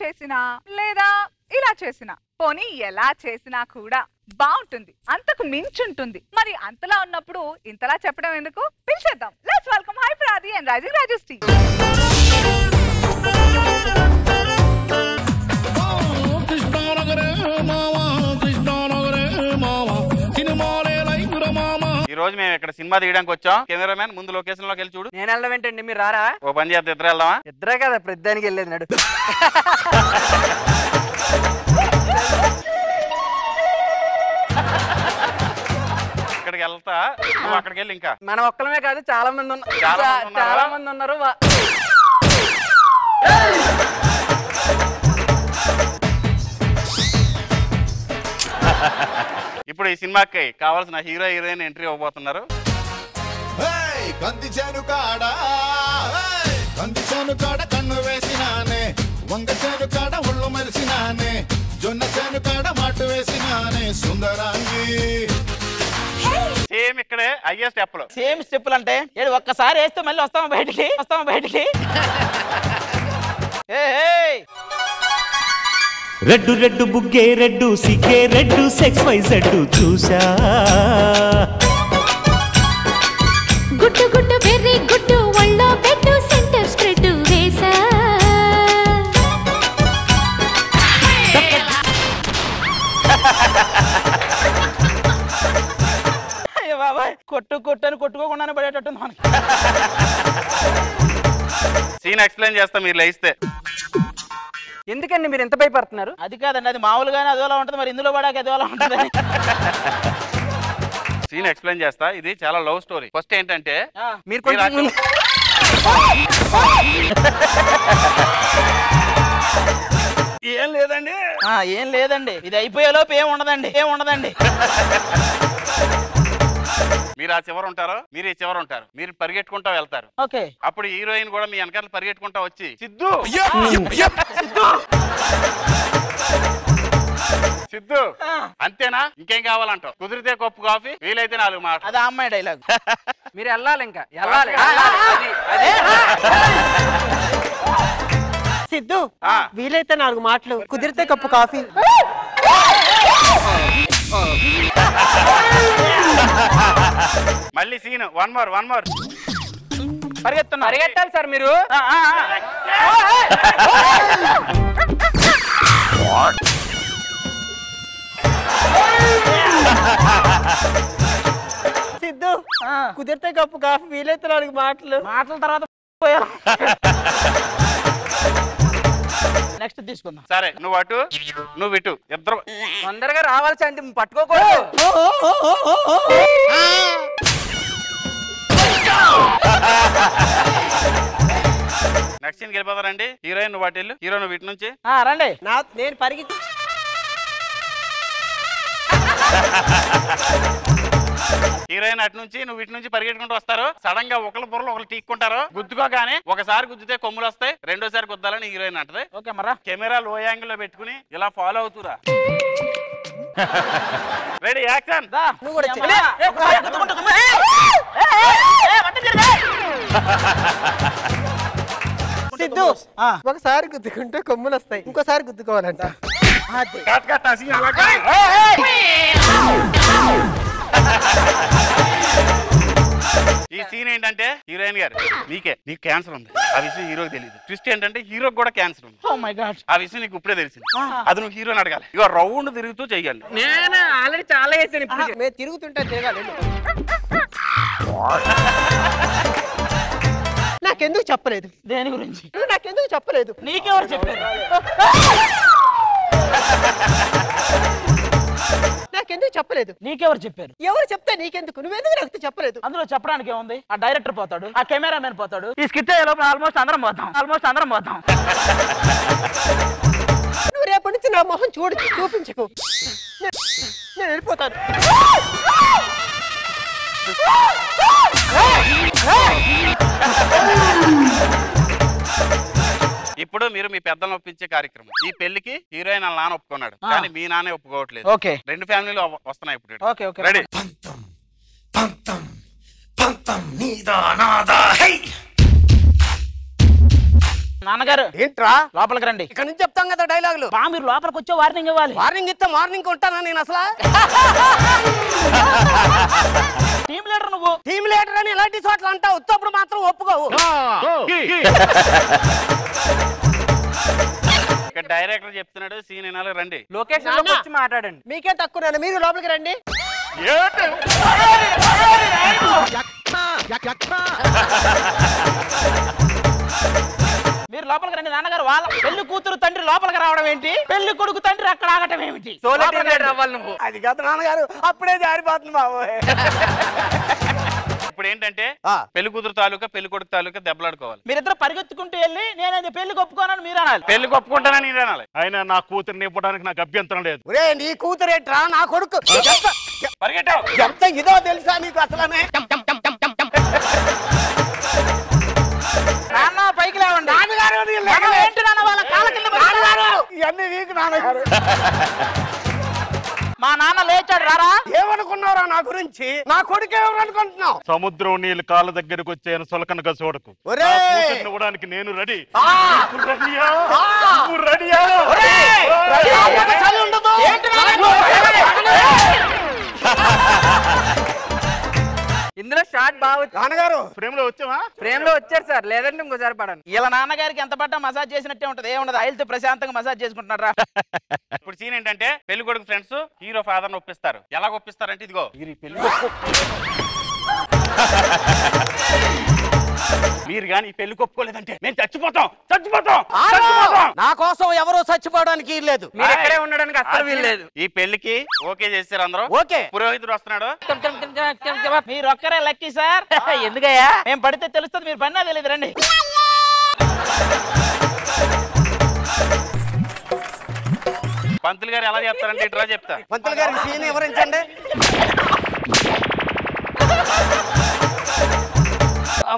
చేసినా లేదా ఇలా చేసినా పోనీ ఎలా చేసినా కూడా బాగుంటుంది, అంతకు మించుంటుంది. మరి అంతలా ఉన్నప్పుడు ఇంతలా చెప్పడం ఎందుకు? పిలిచేద్దాం. లెట్స్ వెల్కమ్ హైపర్ ఆది అండ్ రైజింగ్ రాజశ్రీ. ఈ రోజు మేము ఇక్కడ సినిమా తీయడానికి వచ్చాం. కెమెరామెన్ ముందు లొకేషన్ లోకి వెళ్ళి చూడు. నేను వెళ్ళడం ఏంటండి, మీరు రారా? ఓ పని చేద్దాం, ఇద్దరు వెళ్దామా? ఇద్దరే కదా ప్రతిదానికి వెళ్ళేది. నడు. ఇక్కడికి వెళ్తా, నువ్వు అక్కడికి వెళ్ళి. ఇంకా మనం ఒక్కలమే కాదు, చాలా మంది ఉన్నారు. ఇప్పుడు ఈ సినిమాకి కావాల్సిన హీరో హీరోయిన్ ఎంట్రీ అవ్వబోతున్నారు. కందిచేను కాడ కన్ను వేసినానే, వంగ చేను కాడ ఒళ్ళు మెరిసినానే, జొన్న చేను కాడ మాటు వేసినానే సుందరాంగి. సేమ్ ఇక్కడే అయ్యే స్టెప్లు. సేమ్ స్టెప్పులు అంటే ఒక్కసారి వేస్తే మళ్ళీ వస్తాము బయటికి. రెడ్డు రెడ్డు బుగ్గే రెడ్డు సిగ్గే రెడ్డు సెక్స్ వై జెడ్డు చూసా, గుట్టు గుట్టు వెర్రి గుట్టు ఒళ్ళో పెట్టు సెంటర్ స్ప్రెడ్ వేసా, అయ్యో బాబాయ్, కొట్టుని కొట్టుకోకుండానే పడేటట్టుంది మనకి. సీన్ ఎక్స్ప్లెయిన్ చేస్తా మీరు లేస్తే. ఎందుకండి మీరు ఎంత భయపడుతున్నారు? అది కాదండి, అది మామూలుగానే అదోలా ఉంటుంది, మరి ఇందులో పడాక అదోలా ఉంటుంది. సీన్ ఎక్స్ప్లెయిన్ చేస్తా. ఇది చాలా లవ్ స్టోరీ. ఫస్ట్ ఏంటంటే మీరు కొంచెం ఏం లేదండి, ఇది అయిపోయేలోపు ఏం ఉండదండి. మీరు ఆ చివర ఉంటారు, మీరు ఈ చివర ఉంటారు. మీరు పరిగెట్టుకుంటా వెళ్తారు. ఓకే. అప్పుడు హీరోయిన్ కూడా మీ వెనకాల పరిగెట్టుకుంటా వచ్చి సిద్ధు సిద్ధు అంతేనా, ఇంకేం కావాలంటావు? కుదిరితే కప్పు కాఫీ, వీలైతే 4 మాటలు. అది అమ్మాయి డైలాగ్. మీరు వెళ్ళాలి, ఇంకా వెళ్ళాలి. సిద్ధు, వీలైతే 4 మాటలు, కుదిరితే కప్పు కాఫీ. మళ్ళీ సీన్ వన్ మోర్. పరిగెత్తాలి సార్ మీరు. సిద్ధు, కుదిరితే కప్పు కాఫీ, వీలైతే 4 మాటల తర్వాత నెక్స్ట్ తీసుకుందాం. సరే, నువ్వు అటు నువ్వు ఇటు, ఇద్దరు తొందరగా రావాల్సి అంటే పట్టుకోకూడదు. నెక్స్ట్ సీన్కి వెళ్ళిపోతారండి. హీరోయిన్ నువ్వు అటు వెళ్ళు, హీరో నువ్వు ఇటు నుంచి రండి. నేను పరిగెత్తి హీరోయిన్ అటు నుంచి నువ్వు ఇటు నుంచి పరిగెట్టుకుంటూ వస్తారు. సడన్ గా ఒకరి బుర్రలు ఒకరు తీక్కుంటారు. గుద్దుకోగానే ఒకసారి గుద్దితే కొమ్ములు వస్తాయి, రెండోసారి గుద్దాలని హీరోయిన్ అంటది. ఓకే మరా. కెమెరా లో యాంగిల్ లో పెట్టుకుని ఇలా ఫాలో అవుతురా. Ready, action. నువ్వు కూడా సిద్ధు, ఒకసారి గుద్దుకుంటే కొమ్ములు వస్తాయి, ఇంకోసారి గుద్దుకోవాలంట. ఈ సీన్ ఏంటంటే హీరోయిన్ గారు నీకు క్యాన్సర్ ఉంది, ఆ విషయం హీరోకి తెలియదు. ట్విస్ట్ ఏంటంటే హీరోకి కూడా క్యాన్సర్ ఉంది. ఓ మై గాడ్, ఆ విషయం నీకు ఇప్పుడే తెలిసింది. అది నువ్వు హీరోని అడగాలి. ఇక రౌండ్ తిరుగుతూ చెయ్యాలి. నేను ఆల్రెడీ చాలా వేసాను. మేము తిరుగుతుంటే తిరగాలి. నాకెందుకు చెప్పలేదు? దేని గురించి? నువ్వు నాకెందుకు చెప్పలేదు? నీకెవరు చెప్పారు? నాకెందుకు చెప్పలేదు? నీకెవరు చెప్పారు? ఎవరు చెప్తే నీకెందుకు? నువ్వెందుకు నాకు చెప్పలేదు? అందులో చెప్పడానికి ఏముంది? ఆ డైరెక్టర్ పోతాడు, ఆ కెమెరామెన్ పోతాడు, ఈ స్కిట్ లోపల ఆల్మోస్ట్ అందరం పోతాం. నువ్వు రేపటి నుంచి నా మొహం చూపించకు. నేను వెళ్ళిపోతాను. ఇప్పుడు మీరు మీ పెద్దలను ఒప్పించే కార్యక్రమం. ఈ పెళ్లికి హీరోయిన్ వాళ్ళ నాన్న ఒప్పుకున్నాడు, కానీ మీ నాన్నే ఒప్పుకోవట్లేదు. ఓకే. 2 ఫ్యామిలీలు వస్తున్నాయి ఇప్పుడు. Okay okay, ready. నాన్నగారు ఏంట్రా లోపలికి రండి. ఇక్కడ నుంచి చెప్తాం కదా డైలాగులు. బా మీరు లోపలికి వచ్చే వార్నింగ్ ఇవ్వాలి. వార్నింగ్ ఇస్తే మార్నింగ్ ఉంటానా నేను అసలు? టీమ్ లీడర్ నువ్వు. టీమ్ లీడర్ అని ఇలాంటి చోట్ల అంటావు, ఉత్తప్పుడు మాత్రం ఒప్పుకోవు. ఇక్కడ డైరెక్టర్ చెప్తున్నాడు, సీన్ వినాలి, రండి. లొకేషన్ లోకి వచ్చి మాట్లాడండి. మీకే తక్కువ, మీరు లోపలికి రండి. మీరు లోపలికి రండి. నాన్నగారు వాళ్ళ పెళ్లి కూతురు తండ్రి లోపలికి రావడం ఏంటి, పెళ్లి కొడుకు తండ్రి అక్కడ ఆగటం ఏమిటి? సోలో టీమ్ లీడర్ అవ్వాలి నువ్వు. అది కాదు నాన్నగారు, అప్పుడే జారిపోతుంది బాబోయ్. ఇప్పుడు ఏంటంటే పెళ్లి కూతురు తాలూకా పెళ్లి కొడుకు తాలూకా దెబ్బలాడుకోవాలి. మీరిద్దరు పరిగెత్తుకుంటూ వెళ్ళి నేనది పెళ్లి ఒప్పుకోనని మీరు అనాలి. పెళ్లి ఒప్పుకుంటానని నేను అనాలి. అయినా నా కూతుర్ని ఇవ్వడానికి నాకు అభ్యంతరం లేదు. ఒరే నీ కూతురేట్రా, నా కొడుకు. పరిగెట్టావు. ఎంత ఇదో తెలుసా నీకు అసలనే? నాన్న పైకి లేవండి. నాన్నగారు ఏంటి నాన్న వాళ్ళ కాళ్ళ కింద ఇవన్నీ నీకు నాన్నగారు. మా నాన్న లేచాడు రారా. ఏమనుకున్నారా నా గురించి? నా కొడుకు ఎవరు అనుకుంటున్నావు? సముద్రం నీళ్ళు కాళ్ళ దగ్గరకు వచ్చాను సొలకనగా చూడకు. ఇవ్వడానికి నేను రెడీ. ఇందులో షాట్ బాగా నాన్నగారు ఫ్రేమ్ లో వచ్చావా? ఫ్రేమ్ లో వచ్చారు సార్, లేదంటే ఇంకోసారి పడండి. ఇలా నాన్నగారికి ఎంత పడ్డా మసాజ్ చేసినట్టే ఉంటది. ఏముండదు, ఆయిల్తో ప్రశాంతంగా మసాజ్ చేసుకుంటున్నారా. ఇప్పుడు సీన్ ఏంటంటే పెళ్లి కొడుకు ఫ్రెండ్స్ హీరో ఫాదర్ ని ఒప్పిస్తారు. ఎలా ఒప్పిస్తారంటే ఇదిగో మీరు కానీ పెళ్లి ఒప్పుకోలేదంటే నేను చచ్చిపోతాం. నా కోసం ఎవరో చచ్చిపోవడానికి లేదు. మీరు ఇక్కడే ఉండడానికి అస్సలు వీల్లేదు. ఈ పెళ్లికి ఓకే చేశారు అందరూ. ఓకే. పురోహితుడు వస్తున్నాడు. మీరు ఒక్కరే లక్కీ సార్. ఎందుకయ్యా? మేము పడితే తెలుస్తుంది, మీరు పడినా తెలియదు. రండి. పంతులు గారు ఎలా చెప్తారంటే ఇట్లా చెప్తా. పంతులు గారి సీన్ వివరించండి.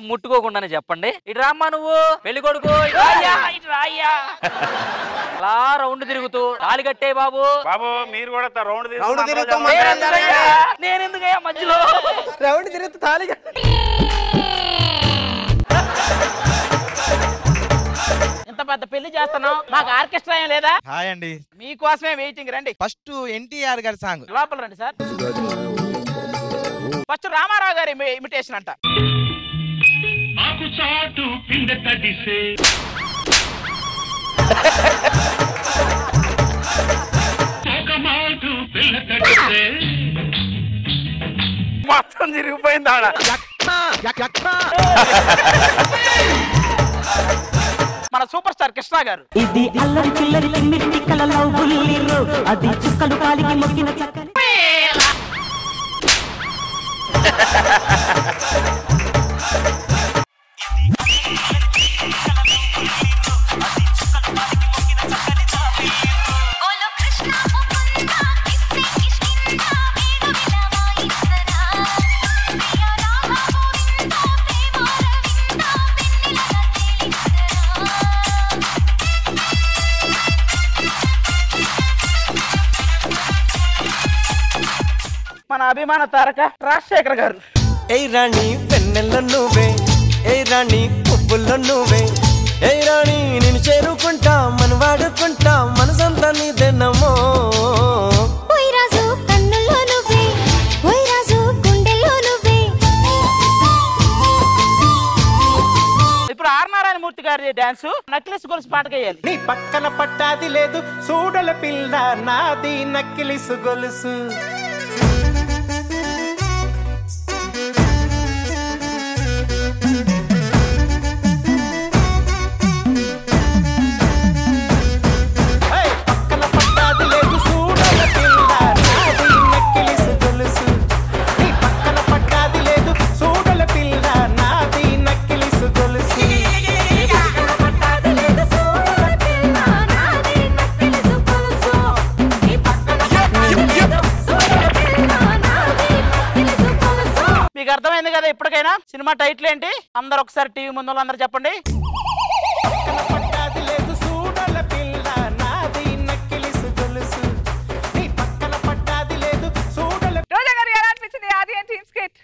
ముట్టుకోకుండానే చెప్పండి. ఇటు రామ్మా నువ్వు పెళ్లి కొడుకు. అలా రౌండ్ తిరుగుతూ తాళి కట్టే బాబు. బాబు మీరు కూడా రౌండ్ తిరుగుతూ నేను ఎందుకయ్యా మధ్యలో రౌండ్ తిరుగుతూ తాళి ఇంత పెద్ద పెళ్లి చేస్తున్నాం, మాకు ఆర్కెస్ట్రా ఏం లేదా? హాయ్ అండి, మీకోసమే వెయిటింగ్. రండి. ఫస్ట్ ఎన్టీఆర్ గారి సాంగ్. లోపల రండి సార్. ఫస్ట్ రామారావు గారి ఇమిటేషన్ అంట. మొత్తం తిరిగిపోయింది ఆడ. మన సూపర్ స్టార్ కృష్ణ గారు. ఇది అల్లరి చిల్లరి చిన్నిటి కలలో బుల్లిరు, అది చుక్కలు కాలికి మొక్కిన చక్కని. మన అభిమాన తారక రాజశేఖర్ గారు. ఏ రాణి వెన్నెల నువ్వే, ఏ రాణి పువ్వుల్లో నువ్వే, ఏ రాణి నేను చేరుకుంటా, మనం వాడుకుంటా, మనసంతా నీదెన్నమో. ఓయ్ రాజు కన్నుల్లో నువ్వే, ఓయ్ రాజు గుండెల్లో నువ్వే. ఇప్పుడు ఆర్ నారాయణమూర్తి గారి డాన్స్ నక్లెస్ గొలుసు పాటకేయాలి. నీ పక్కన పట్టాది లేదు సూడల పిల్ల, నాది నక్కిలిసు గొలుసు. అర్థమైంది కదా ఇప్పటికైనా? సినిమా టైటిల్ ఏంటి? అందరు ఒకసారి టీవీ ముందు అందరు చెప్పండి.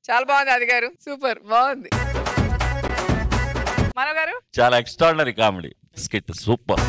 చాలా బాగుంది అది గారు, సూపర్ బాగుంది. మనో గారు చాలా ఎక్స్ట్రాడినరీ కామెడీ, స్కిట్ సూపర్.